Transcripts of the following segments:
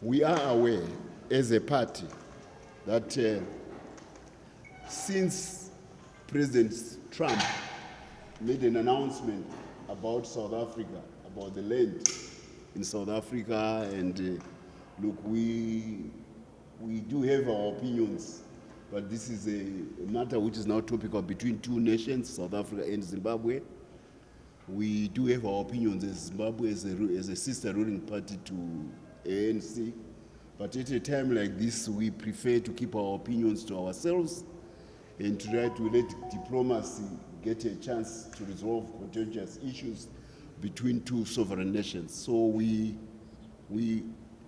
We are aware as a party that since President Trump made an announcement about South Africa, about the land in South Africa, and look, we do have our opinions, but this is a matter which is now topical between two nations, South Africa and Zimbabwe. We do have our opinions as Zimbabwe as a sister ruling party to ANC, but at a time like this, we prefer to keep our opinions to ourselves and try to let diplomacy get a chance to resolve contentious issues between two sovereign nations. So we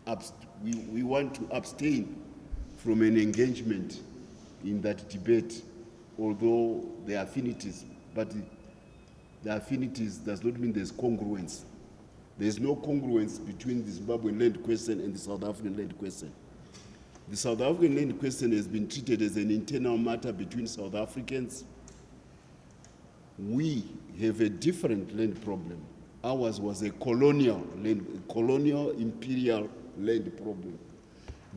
want to abstain from an engagement in that debate, although there are affinities, but the affinities does not mean there's congruence. There's no congruence between the Zimbabwean land question and the South African land question. The South African land question has been treated as an internal matter between South Africans. We have a different land problem. Ours was a colonial imperial land problem.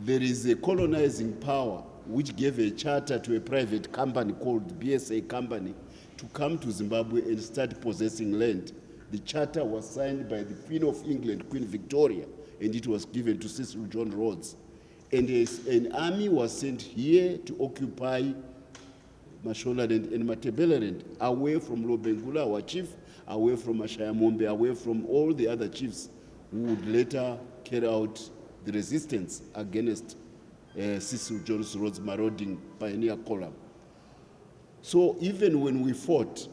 There is a colonizing power which gave a charter to a private company called BSA Company to come to Zimbabwe and start possessing land. The charter was signed by the Queen of England, Queen Victoria, and it was given to Cecil John Rhodes. And an army was sent here to occupy Mashonaland and Matabeleland, away from Lobengula, our chief, away from Ashayamombe, away from all the other chiefs who would later carry out the resistance against Cecil John Rhodes' marauding pioneer column. So even when we fought,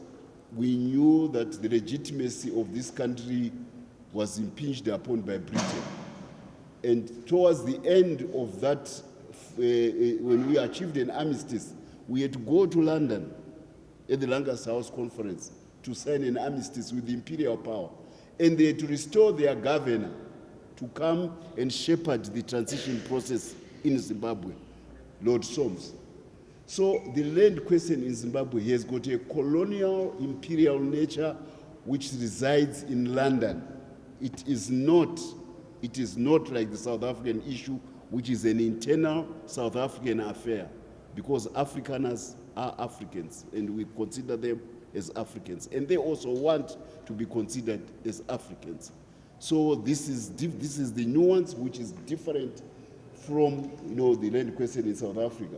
we knew that the legitimacy of this country was impinged upon by Britain. And towards the end of that, when we achieved an armistice, we had to go to London at the Lancaster House Conference to sign an armistice with the imperial power. And they had to restore their governor to come and shepherd the transition process in Zimbabwe, Lord Soames. So the land question in Zimbabwe has got a colonial imperial nature which resides in London. It is not like the South African issue, which is an internal South African affair, because Afrikaners are Africans, and we consider them as Africans, and they also want to be considered as Africans. So this is the nuance which is different from the land question in South Africa.